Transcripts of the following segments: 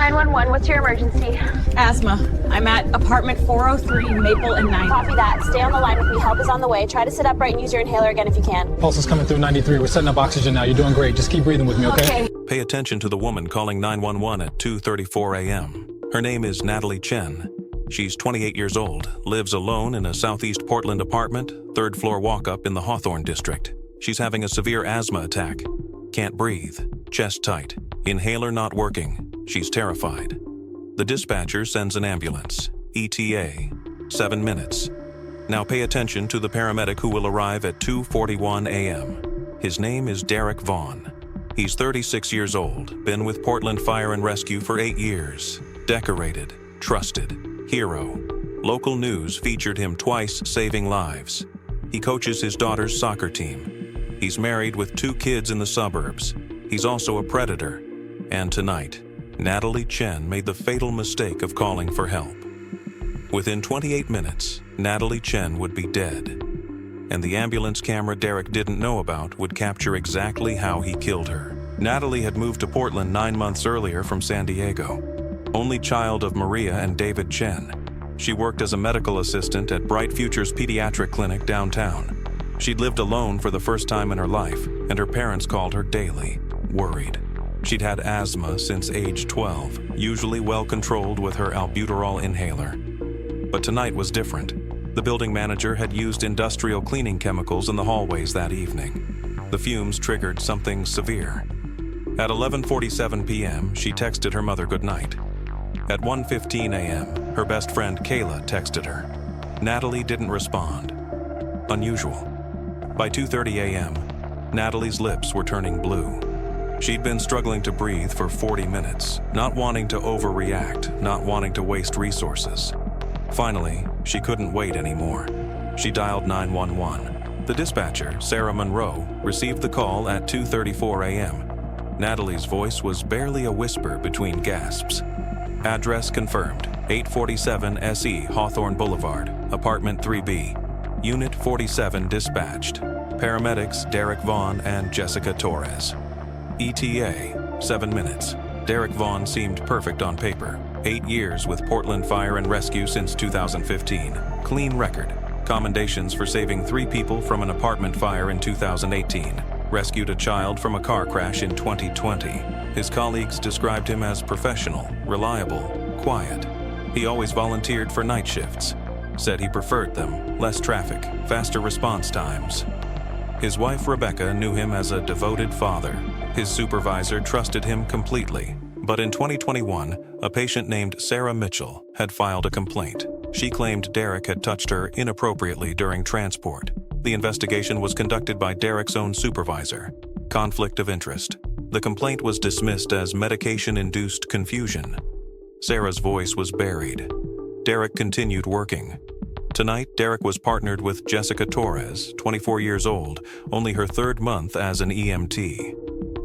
911, what's your emergency? Asthma. I'm at apartment 403, Maple and 9. Copy that. Stay on the line with me. Help is on the way. Try to sit upright and use your inhaler again if you can. Pulse is coming through 93. We're setting up oxygen now. You're doing great. Just keep breathing with me, okay? Pay attention to the woman calling 911 at 2:34 a.m. Her name is Natalie Chen. She's 28 years old, lives alone in a southeast Portland apartment, third floor walk-up in the Hawthorne district. She's having a severe asthma attack. Can't breathe, chest tight, inhaler not working. She's terrified. The dispatcher sends an ambulance. ETA, 7 minutes. Now pay attention to the paramedic who will arrive at 2:41 a.m. His name is Derek Vaughn. He's 36 years old, been with Portland Fire and Rescue for 8 years. Decorated, trusted, hero. Local news featured him twice saving lives. He coaches his daughter's soccer team. He's married with 2 kids in the suburbs. He's also a predator. And tonight, Natalie Chen made the fatal mistake of calling for help. Within 28 minutes, Natalie Chen would be dead. And the ambulance camera Derek didn't know about would capture exactly how he killed her. Natalie had moved to Portland 9 months earlier from San Diego. Only child of Maria and David Chen. She worked as a medical assistant at Bright Futures Pediatric Clinic downtown. She'd lived alone for the first time in her life, and her parents called her daily, worried. She'd had asthma since age 12, usually well controlled with her albuterol inhaler. But tonight was different. The building manager had used industrial cleaning chemicals in the hallways that evening. The fumes triggered something severe. At 11:47 p.m., she texted her mother goodnight. At 1:15 a.m., her best friend Kayla texted her. Natalie didn't respond. Unusual. By 2:30 a.m., Natalie's lips were turning blue. She'd been struggling to breathe for 40 minutes, not wanting to overreact, not wanting to waste resources. Finally, she couldn't wait anymore. She dialed 911. The dispatcher, Sarah Monroe, received the call at 2:34 a.m. Natalie's voice was barely a whisper between gasps. Address confirmed, 847 SE Hawthorne Boulevard, Apartment 3B. Unit 47 dispatched. Paramedics Derek Vaughn and Jessica Torres. ETA, 7 minutes. Derek Vaughn seemed perfect on paper. 8 years with Portland Fire and Rescue since 2015. Clean record. Commendations for saving 3 people from an apartment fire in 2018. Rescued a child from a car crash in 2020. His colleagues described him as professional, reliable, quiet. He always volunteered for night shifts. Said he preferred them, less traffic, faster response times. His wife Rebecca knew him as a devoted father. His supervisor trusted him completely. But in 2021, a patient named Sarah Mitchell had filed a complaint. She claimed Derek had touched her inappropriately during transport. The investigation was conducted by Derek's own supervisor. Conflict of interest. The complaint was dismissed as medication-induced confusion. Sarah's voice was buried. Derek continued working. Tonight, Derek was partnered with Jessica Torres, 24 years old, only her 3rd month as an EMT.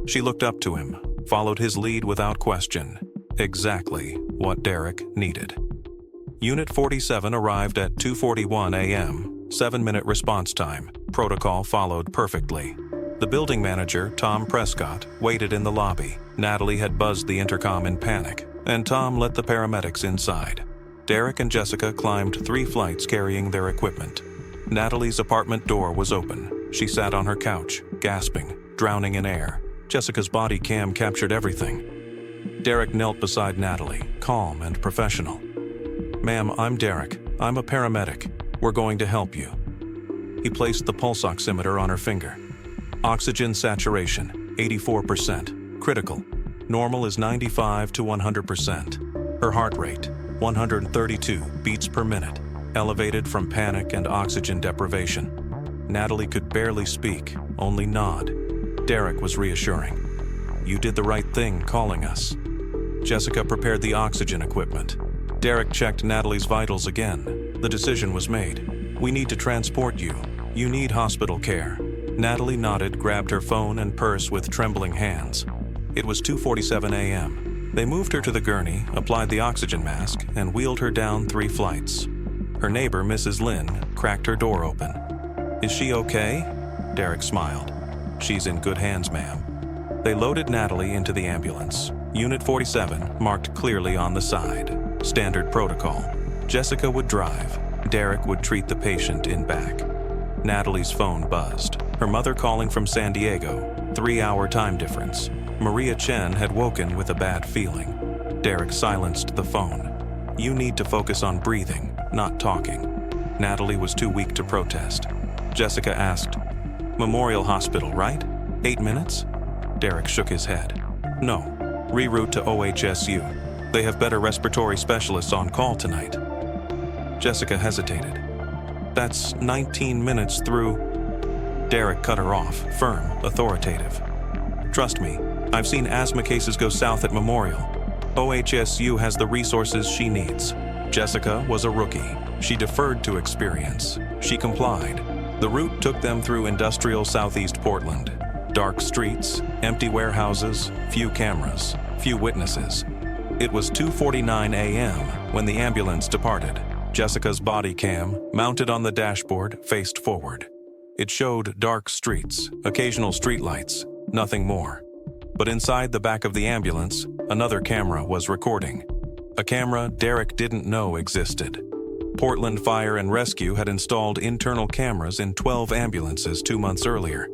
She looked up to him, followed his lead without question. Exactly what Derek needed. Unit 47 arrived at 2:41 a.m., 7-minute response time. Protocol followed perfectly. The building manager, Tom Prescott, waited in the lobby. Natalie had buzzed the intercom in panic, and Tom let the paramedics inside. Derek and Jessica climbed 3 flights carrying their equipment. Natalie's apartment door was open. She sat on her couch, gasping, drowning in air. Jessica's body cam captured everything. Derek knelt beside Natalie, calm and professional. "Ma'am, I'm Derek. I'm a paramedic. We're going to help you." He placed the pulse oximeter on her finger. Oxygen saturation, 84%. Critical. Normal is 95 to 100%. Her heart rate, 132 beats per minute, elevated from panic and oxygen deprivation. Natalie could barely speak, only nod. Derek was reassuring. "You did the right thing calling us." Jessica prepared the oxygen equipment. Derek checked Natalie's vitals again. The decision was made. "We need to transport you. You need hospital care." Natalie nodded, grabbed her phone and purse with trembling hands. It was 2:47 a.m. They moved her to the gurney, applied the oxygen mask, and wheeled her down 3 flights. Her neighbor, Mrs. Lynn, cracked her door open. "Is she okay?" Derek smiled. "She's in good hands, ma'am." They loaded Natalie into the ambulance. Unit 47 marked clearly on the side. Standard protocol. Jessica would drive. Derek would treat the patient in back. Natalie's phone buzzed. Her mother calling from San Diego. 3-hour time difference. Maria Chen had woken with a bad feeling. Derek silenced the phone. You need to focus on breathing, not talking. Natalie was too weak to protest. Jessica asked, Memorial Hospital, right? 8 minutes? Derek shook his head. No, reroute to OHSU. They have better respiratory specialists on call tonight. Jessica hesitated. That's 19 minutes through. Derek cut her off, firm, authoritative. Trust me, I've seen asthma cases go south at Memorial. OHSU has the resources she needs. Jessica was a rookie. She deferred to experience. She complied. The route took them through industrial southeast Portland. Dark streets, empty warehouses, few cameras, few witnesses. It was 2:49 a.m. when the ambulance departed. Jessica's body cam, mounted on the dashboard, faced forward. It showed dark streets, occasional streetlights, nothing more. But inside the back of the ambulance, another camera was recording. A camera Derek didn't know existed. Portland Fire and Rescue had installed internal cameras in 12 ambulances 2 months earlier.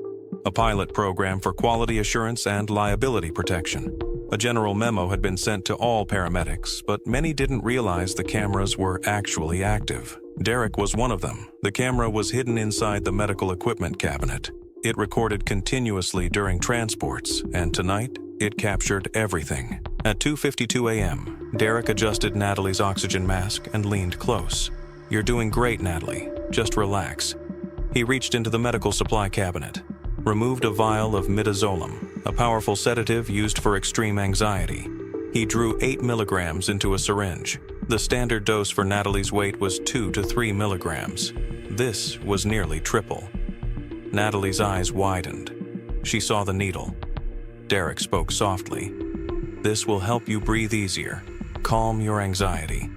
A pilot program for quality assurance and liability protection. A general memo had been sent to all paramedics, but many didn't realize the cameras were actually active. Derek was one of them. The camera was hidden inside the medical equipment cabinet. It recorded continuously during transports, and tonight, it captured everything. At 2:52 a.m., Derek adjusted Natalie's oxygen mask and leaned close. You're doing great, Natalie. Just relax. He reached into the medical supply cabinet, removed a vial of midazolam, a powerful sedative used for extreme anxiety. He drew 8 milligrams into a syringe. The standard dose for Natalie's weight was 2 to 3 milligrams. This was nearly triple. Natalie's eyes widened. She saw the needle. Derek spoke softly. This will help you breathe easier, calm your anxiety.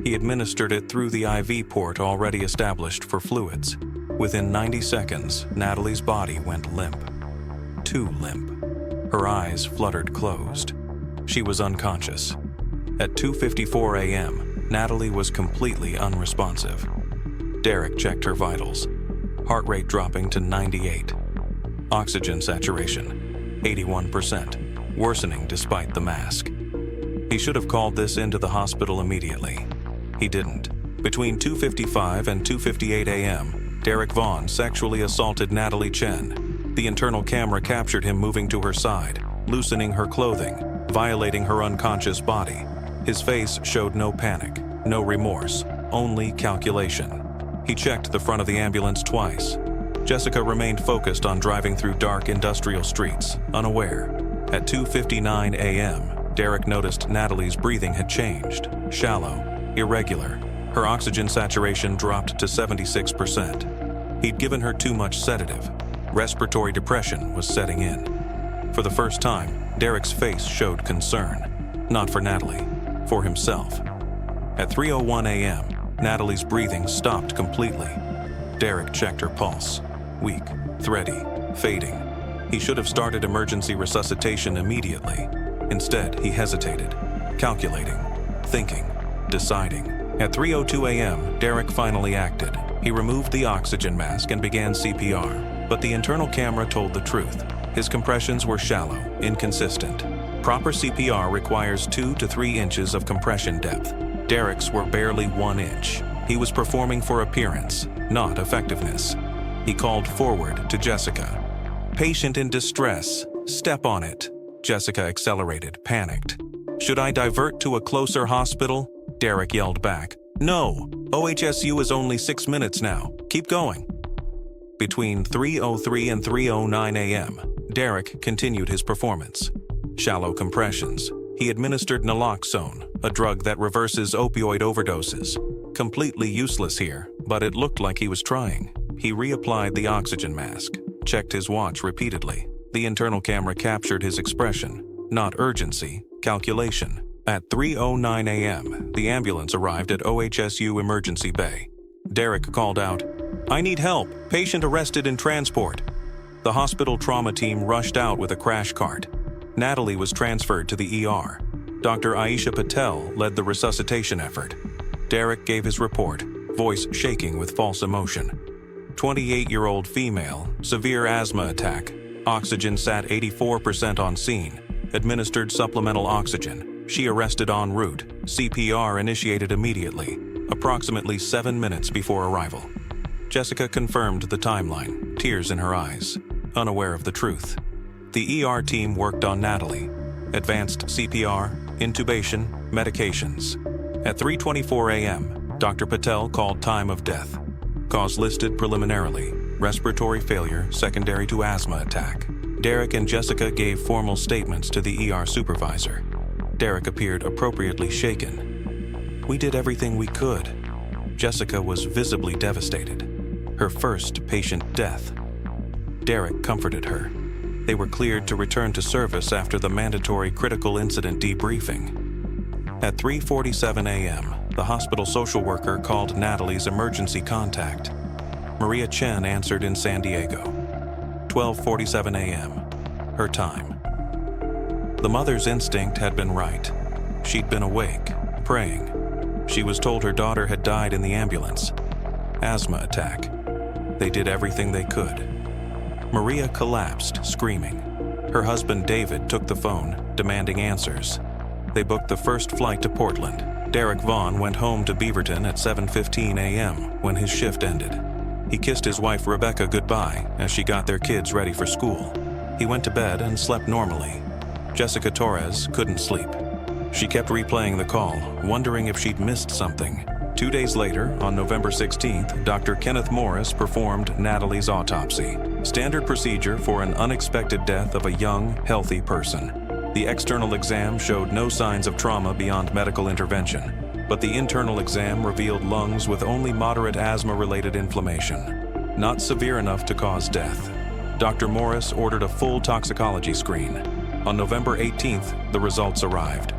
He administered it through the IV port already established for fluids. Within 90 seconds, Natalie's body went limp. Too limp. Her eyes fluttered closed. She was unconscious. At 2:54 a.m., Natalie was completely unresponsive. Derek checked her vitals. Heart rate dropping to 98. Oxygen saturation, 81%, worsening despite the mask. He should have called this into the hospital immediately. He didn't. Between 2:55 and 2:58 a.m., Derek Vaughn sexually assaulted Natalie Chen. The internal camera captured him moving to her side, loosening her clothing, violating her unconscious body. His face showed no panic, no remorse, only calculation. He checked the front of the ambulance twice. Jessica remained focused on driving through dark industrial streets, unaware. At 2:59 a.m., Derek noticed Natalie's breathing had changed, shallow, irregular. Her oxygen saturation dropped to 76%. He'd given her too much sedative. Respiratory depression was setting in. For the first time, Derek's face showed concern. Not for Natalie, for himself. At 3:01 a.m., Natalie's breathing stopped completely. Derek checked her pulse. Weak, thready, fading. He should have started emergency resuscitation immediately. Instead, he hesitated, calculating, thinking, deciding. At 3:02 a.m., Derek finally acted. He removed the oxygen mask and began CPR, but the internal camera told the truth. His compressions were shallow, inconsistent. Proper CPR requires 2 to 3 inches of compression depth. Derek's were barely 1 inch. He was performing for appearance, not effectiveness. He called forward to Jessica. Patient in distress. Step on it. Jessica accelerated, panicked. Should I divert to a closer hospital? Derek yelled back. No, OHSU is only 6 minutes now. Keep going. Between 3:03 and 3:09 a.m., Derek continued his performance. Shallow compressions. He administered naloxone, a drug that reverses opioid overdoses. Completely useless here, but it looked like he was trying. He reapplied the oxygen mask, checked his watch repeatedly. The internal camera captured his expression, not urgency, calculation. At 3:09 a.m., the ambulance arrived at OHSU Emergency Bay. Derek called out, I need help. Patient arrested in transport. The hospital trauma team rushed out with a crash cart. Natalie was transferred to the ER. Dr. Aisha Patel led the resuscitation effort. Derek gave his report, voice shaking with false emotion. 28-year-old female, severe asthma attack. Oxygen sat 84% on scene. Administered supplemental oxygen. She arrested en route. CPR initiated immediately, approximately 7 minutes before arrival. Jessica confirmed the timeline, tears in her eyes, unaware of the truth. The ER team worked on Natalie. Advanced CPR, intubation, medications. At 3:24 a.m., Dr. Patel called time of death. Cause listed preliminarily, respiratory failure secondary to asthma attack. Derek and Jessica gave formal statements to the ER supervisor. Derek appeared appropriately shaken. "We did everything we could." Jessica was visibly devastated. Her first patient death. Derek comforted her. They were cleared to return to service after the mandatory critical incident debriefing. At 3:47 a.m., the hospital social worker called Natalie's emergency contact. Maria Chen answered in San Diego. 12:47 a.m., her time. The mother's instinct had been right. She'd been awake, praying. She was told her daughter had died in the ambulance. Asthma attack. They did everything they could. Maria collapsed, screaming. Her husband David took the phone, demanding answers. They booked the first flight to Portland. Derek Vaughn went home to Beaverton at 7:15 a.m. when his shift ended. He kissed his wife Rebecca goodbye as she got their kids ready for school. He went to bed and slept normally. Jessica Torres couldn't sleep. She kept replaying the call, wondering if she'd missed something. 2 days later, on November 16th, Dr. Kenneth Morris performed Natalie's autopsy. Standard procedure for an unexpected death of a young, healthy person. The external exam showed no signs of trauma beyond medical intervention, but the internal exam revealed lungs with only moderate asthma-related inflammation, not severe enough to cause death. Dr. Morris ordered a full toxicology screen. On November 18th, the results arrived.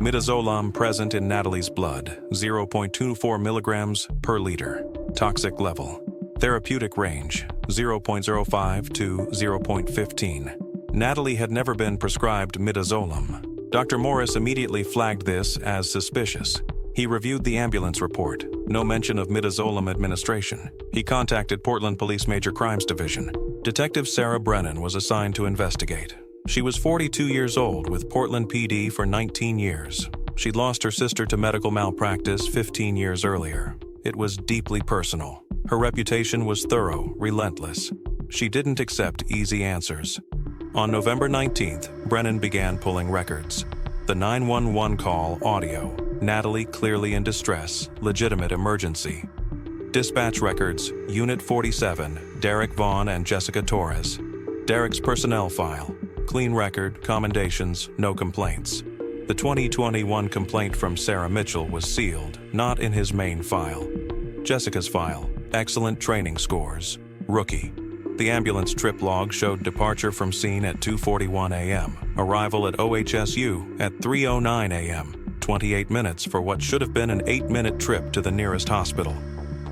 Midazolam present in Natalie's blood, 0.24 milligrams per liter. Toxic level. Therapeutic range, 0.05 to 0.15. Natalie had never been prescribed midazolam. Dr. Morris immediately flagged this as suspicious. He reviewed the ambulance report. No mention of midazolam administration. He contacted Portland Police Major Crimes Division. Detective Sarah Brennan was assigned to investigate. She was 42 years old with Portland PD for 19 years. She'd lost her sister to medical malpractice 15 years earlier. It was deeply personal. Her reputation was thorough, relentless. She didn't accept easy answers. On November 19th, Brennan began pulling records. The 911 call audio. Natalie clearly in distress, legitimate emergency. Dispatch records, Unit 47, Derek Vaughn and Jessica Torres. Derek's personnel file. Clean record, commendations, no complaints. The 2021 complaint from Sarah Mitchell was sealed, not in his main file. Jessica's file, excellent training scores. Rookie. The ambulance trip log showed departure from scene at 2:41 a.m., arrival at OHSU at 3:09 a.m., 28 minutes for what should have been an 8-minute trip to the nearest hospital.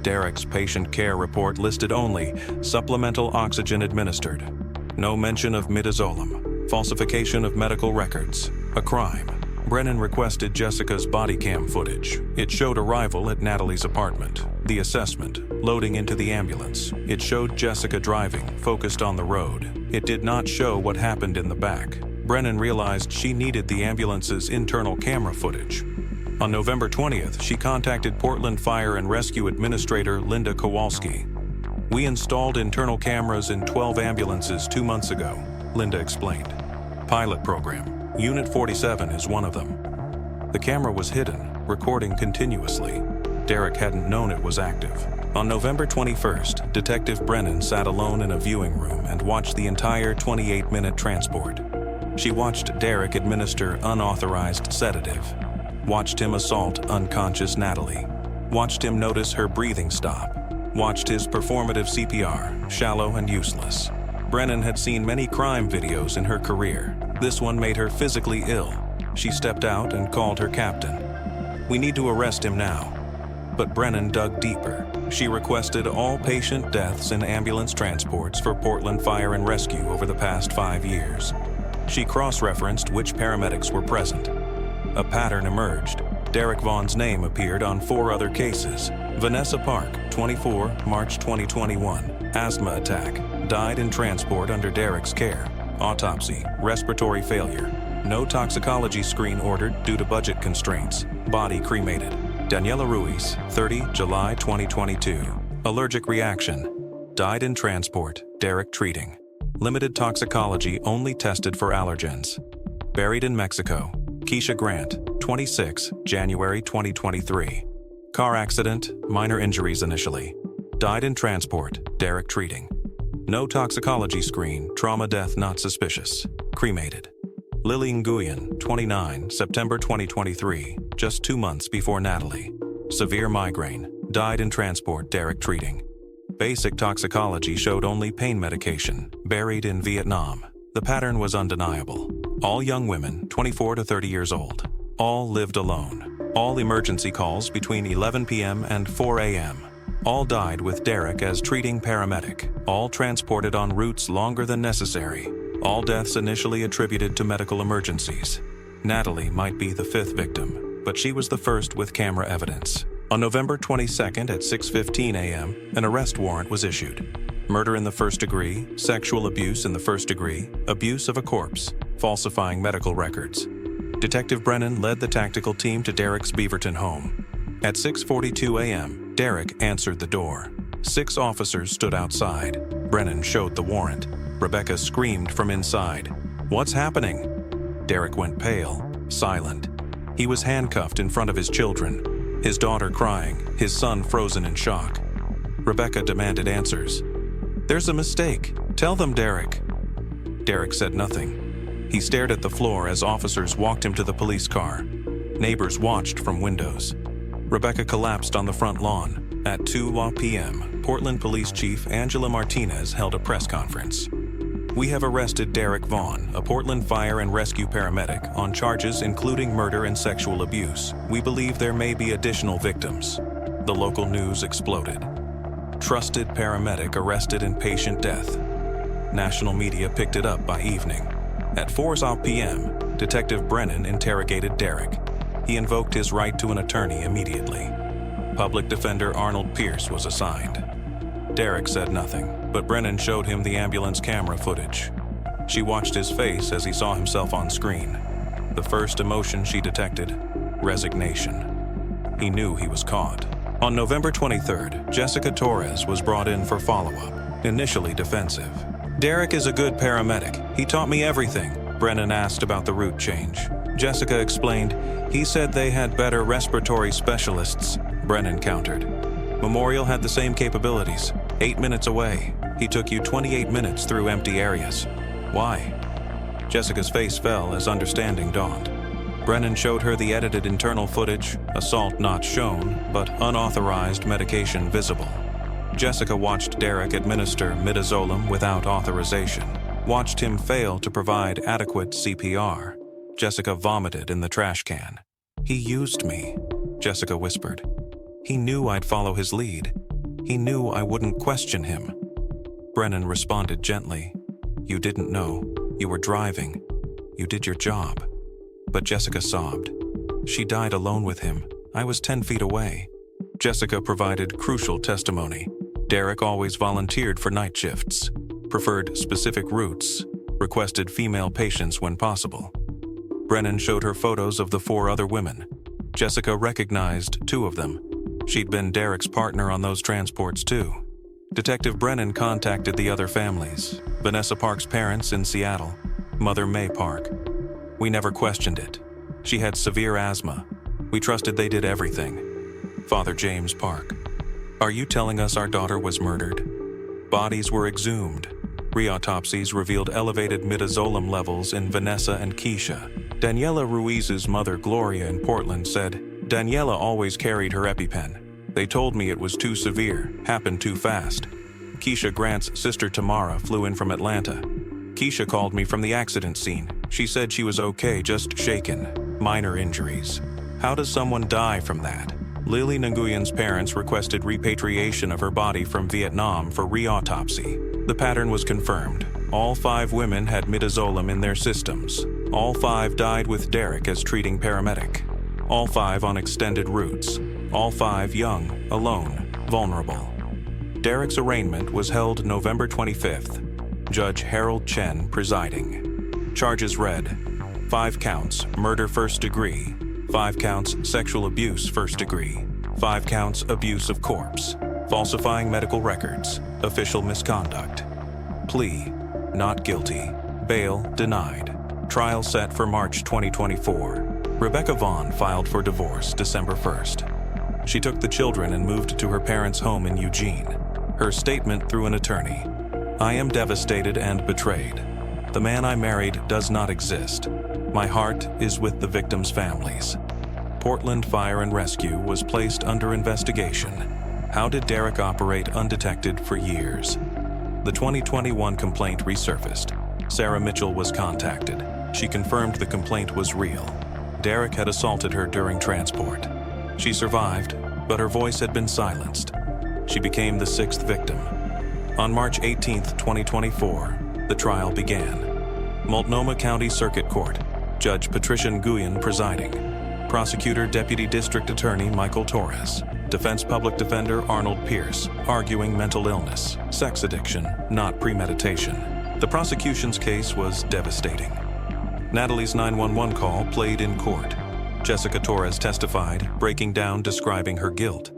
Derek's patient care report listed only supplemental oxygen administered. No mention of midazolam. Falsification of medical records. A crime. Brennan requested Jessica's body cam footage. It showed arrival at Natalie's apartment. The assessment. Loading into the ambulance. It showed Jessica driving, focused on the road. It did not show what happened in the back. Brennan realized she needed the ambulance's internal camera footage. On November 20th, she contacted Portland Fire and Rescue Administrator Linda Kowalski. "We installed internal cameras in 12 ambulances 2 months ago," Linda explained. "Pilot program. Unit 47 is one of them." The camera was hidden, recording continuously. Derek hadn't known it was active. On November 21st, Detective Brennan sat alone in a viewing room and watched the entire 28-minute transport. She watched Derek administer unauthorized sedative. Watched him assault unconscious Natalie. Watched him notice her breathing stop. Watched his performative CPR, shallow and useless. Brennan had seen many crime videos in her career. This one made her physically ill. She stepped out and called her captain. "We need to arrest him now." But Brennan dug deeper. she requested all patient deaths in ambulance transports for Portland Fire and Rescue over the past 5 years. She cross-referenced which paramedics were present. A pattern emerged. Derek Vaughn's name appeared on 4 other cases. Vanessa Park, 24, March 2021. Asthma attack. Died in transport under Derek's care. Autopsy. Respiratory failure. No toxicology screen ordered due to budget constraints. Body cremated. Daniela Ruiz, 30, July 2022. Allergic reaction. Died in transport. Derek treating. Limited toxicology only tested for allergens. Buried in Mexico. Keisha Grant, 26, January 2023. Car accident, minor injuries initially. Died in transport, Derek treating. No toxicology screen, trauma death not suspicious. Cremated. Lily Nguyen, 29, September 2023, just 2 months before Natalie. Severe migraine. Died in transport, Derek treating. Basic toxicology showed only pain medication. Buried in Vietnam. The pattern was undeniable. All young women, 24 to 30 years old. All lived alone. All emergency calls between 11 p.m. and 4 a.m. All died with Derek as treating paramedic. All transported on routes longer than necessary. All deaths initially attributed to medical emergencies. Natalie might be the 5th victim, but she was the first with camera evidence. On November 22nd at 6:15 a.m., an arrest warrant was issued. Murder in the first degree, sexual abuse in the first degree, abuse of a corpse, falsifying medical records. Detective Brennan led the tactical team to Derek's Beaverton home. At 6:42 a.m., Derek answered the door. 6 officers stood outside. Brennan showed the warrant. Rebecca screamed from inside. "What's happening?" Derek went pale, silent. He was handcuffed in front of his children, his daughter crying, his son frozen in shock. Rebecca demanded answers. "There's a mistake. Tell them, Derek." Derek said nothing. He stared at the floor as officers walked him to the police car. Neighbors watched from windows. Rebecca collapsed on the front lawn. At 2 p.m., Portland Police Chief Angela Martinez held a press conference. "We have arrested Derek Vaughn, a Portland Fire and Rescue paramedic, on charges including murder and sexual abuse. We believe there may be additional victims." The local news exploded. Trusted paramedic arrested in patient death. National media picked it up by evening. At 4 p.m., Detective Brennan interrogated Derek. He invoked his right to an attorney immediately. Public Defender Arnold Pierce was assigned. Derek said nothing, but Brennan showed him the ambulance camera footage. She watched his face as he saw himself on screen. The first emotion she detected, resignation. He knew he was caught. On November 23rd, Jessica Torres was brought in for follow-up, initially defensive. "Derek is a good paramedic. He taught me everything." Brennan asked about the route change. Jessica explained, "He said they had better respiratory specialists." Brennan countered. "Memorial had the same capabilities. 8 minutes away. He took you 28 minutes through empty areas. Why?" Jessica's face fell as understanding dawned. Brennan showed her the edited internal footage, assault not shown, but unauthorized medication visible. Jessica watched Derek administer midazolam without authorization, watched him fail to provide adequate CPR. Jessica vomited in the trash can. "He used me," Jessica whispered. "He knew I'd follow his lead. He knew I wouldn't question him." Brennan responded gently. "You didn't know. You were driving. You did your job." But Jessica sobbed. "She died alone with him. I was 10 feet away." Jessica provided crucial testimony. Derek always volunteered for night shifts, preferred specific routes, requested female patients when possible. Brennan showed her photos of the 4 other women. Jessica recognized 2 of them. She'd been Derek's partner on those transports too. Detective Brennan contacted the other families, Vanessa Park's parents in Seattle, Mother May Park. "We never questioned it. She had severe asthma. We trusted they did everything." Father James Park. "Are you telling us our daughter was murdered?" Bodies were exhumed. Reautopsies revealed elevated midazolam levels in Vanessa and Keisha. Daniela Ruiz's mother Gloria in Portland said, "Daniela always carried her EpiPen. They told me it was too severe, happened too fast." Keisha Grant's sister Tamara flew in from Atlanta. "Keisha called me from the accident scene. She said she was okay, just shaken. Minor injuries. How does someone die from that?" Lily Nguyen's parents requested repatriation of her body from Vietnam for re-autopsy. The pattern was confirmed. All 5 women had midazolam in their systems. All 5 died with Derek as treating paramedic. All 5 on extended routes. All 5 young, alone, vulnerable. Derek's arraignment was held November 25th. Judge Harold Chen presiding. Charges read: 5 counts, murder first degree. 5 counts, sexual abuse first degree. 5 counts, abuse of corpse. Falsifying medical records. Official misconduct. Plea: not guilty. Bail denied. Trial set for March 2024. Rebecca Vaughn filed for divorce December 1st. She took the children and moved to her parents' home in Eugene. Her statement through an attorney: I am devastated and betrayed. The man I married does not exist. My heart is with the victims' families. Portland Fire and Rescue was placed under investigation. How did Derek operate undetected for years? The 2021 complaint resurfaced. Sarah Mitchell was contacted. She confirmed the complaint was real. Derek had assaulted her during transport. She survived, but her voice had been silenced. She became the 6th victim. On March 18, 2024, the trial began. Multnomah County Circuit Court, Judge Patricia Nguyen presiding. Prosecutor Deputy District Attorney Michael Torres. Defense Public Defender Arnold Pierce, arguing mental illness, sex addiction, not premeditation. The prosecution's case was devastating. Natalie's 911 call played in court. Jessica Torres testified, breaking down, describing her guilt.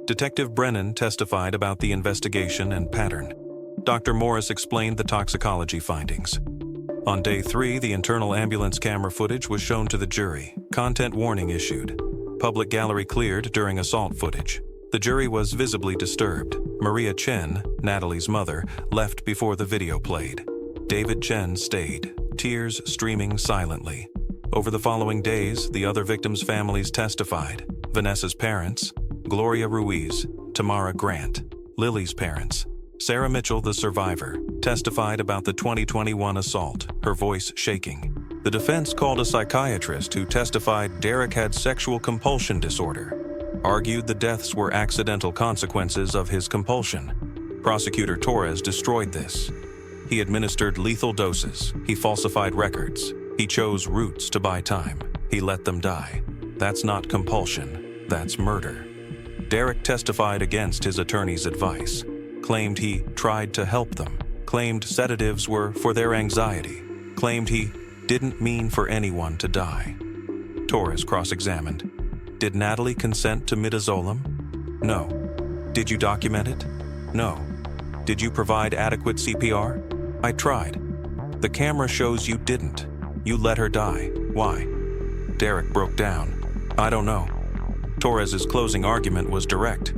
Detective Brennan testified about the investigation and pattern. Dr. Morris explained the toxicology findings. On day 3, the internal ambulance camera footage was shown to the jury. Content warning issued. Public gallery cleared during assault footage. The jury was visibly disturbed. Maria Chen, Natalie's mother, left before the video played. David Chen stayed, tears streaming silently. Over the following days, the other victims' families testified. Vanessa's parents, Gloria Ruiz, Tamara Grant, Lily's parents. Sarah Mitchell, the survivor, testified about the 2021 assault, her voice shaking. The defense called a psychiatrist who testified Derek had sexual compulsion disorder, argued the deaths were accidental consequences of his compulsion. Prosecutor Torres destroyed this. He administered lethal doses. He falsified records. He chose routes to buy time. He let them die. That's not compulsion. That's murder. Derek testified against his attorney's advice. Claimed he tried to help them, claimed sedatives were for their anxiety, claimed he didn't mean for anyone to die. Torres cross-examined. Did Natalie consent to midazolam? No. Did you document it? No. Did you provide adequate CPR? I tried. The camera shows you didn't. You let her die. Why? Derek broke down. I don't know. Torres's closing argument was direct.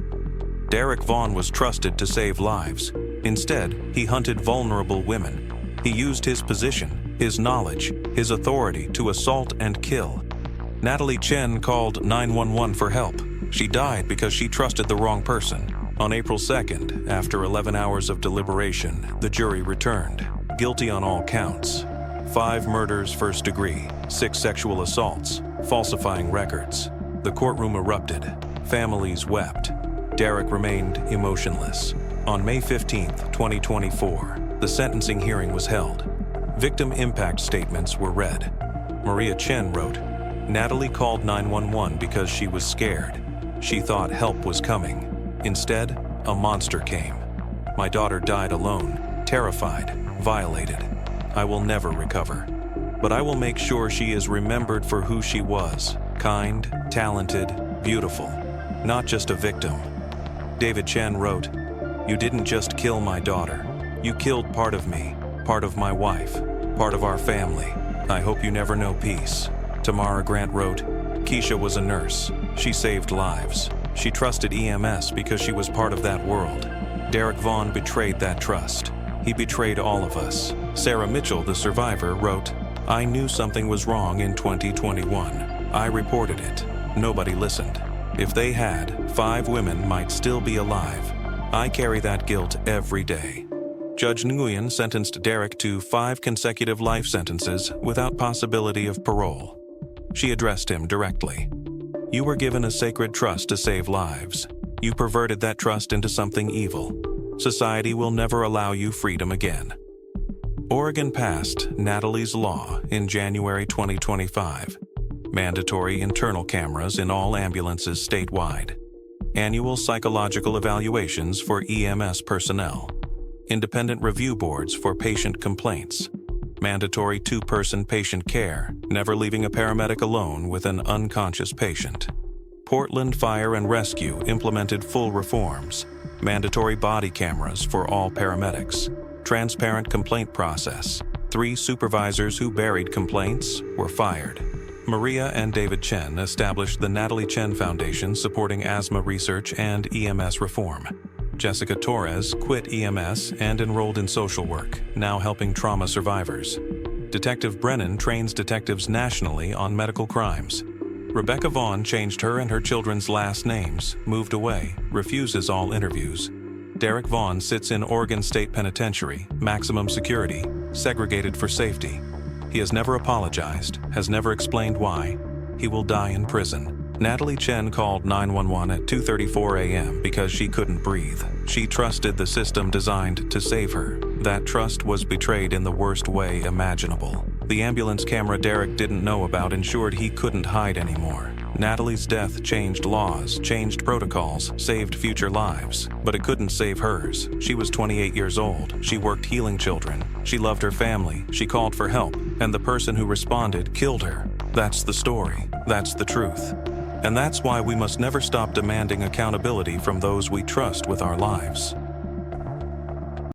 Derek Vaughn was trusted to save lives. Instead, he hunted vulnerable women. He used his position, his knowledge, his authority to assault and kill. Natalie Chen called 911 for help. She died because she trusted the wrong person. On April 2nd, after 11 hours of deliberation, the jury returned. Guilty on all counts. 5 murders first degree, 6 sexual assaults, falsifying records. The courtroom erupted. Families wept. Derek remained emotionless. On May 15, 2024, the sentencing hearing was held. Victim impact statements were read. Maria Chen wrote, Natalie called 911 because she was scared. She thought help was coming. Instead, a monster came. My daughter died alone, terrified, violated. I will never recover. But I will make sure she is remembered for who she was. Kind, talented, beautiful. Not just a victim. David Chen wrote, You didn't just kill my daughter. You killed part of me, part of my wife, part of our family. I hope you never know peace. Tamara Grant wrote, Keisha was a nurse. She saved lives. She trusted EMS because she was part of that world. Derek Vaughn betrayed that trust. He betrayed all of us. Sarah Mitchell, the survivor, wrote, I knew something was wrong in 2021. I reported it. Nobody listened. If they had, 5 women might still be alive. I carry that guilt every day. Judge Nguyen sentenced Derek to 5 consecutive life sentences without possibility of parole. She addressed him directly. You were given a sacred trust to save lives. You perverted that trust into something evil. Society will never allow you freedom again. Oregon passed Natalie's Law in January 2025. Mandatory internal cameras in all ambulances statewide. Annual psychological evaluations for EMS personnel. Independent review boards for patient complaints. Mandatory two-person patient care, never leaving a paramedic alone with an unconscious patient. Portland Fire and Rescue implemented full reforms. Mandatory body cameras for all paramedics. Transparent complaint process. 3 supervisors who buried complaints were fired. Maria and David Chen established the Natalie Chen Foundation supporting asthma research and EMS reform. Jessica Torres quit EMS and enrolled in social work, now helping trauma survivors. Detective Brennan trains detectives nationally on medical crimes. Rebecca Vaughn changed her and her children's last names, moved away, refuses all interviews. Derek Vaughn sits in Oregon State Penitentiary, maximum security, segregated for safety. He has never apologized, has never explained why. He will die in prison. Natalie Chen called 911 at 2:34 a.m. because she couldn't breathe. She trusted the system designed to save her. That trust was betrayed in the worst way imaginable. The ambulance camera Derek didn't know about ensured he couldn't hide anymore. Natalie's death changed laws, changed protocols, saved future lives. But it couldn't save hers. She was 28 years old. She worked healing children. She loved her family. She called for help. And the person who responded killed her. That's the story. That's the truth. And that's why we must never stop demanding accountability from those we trust with our lives.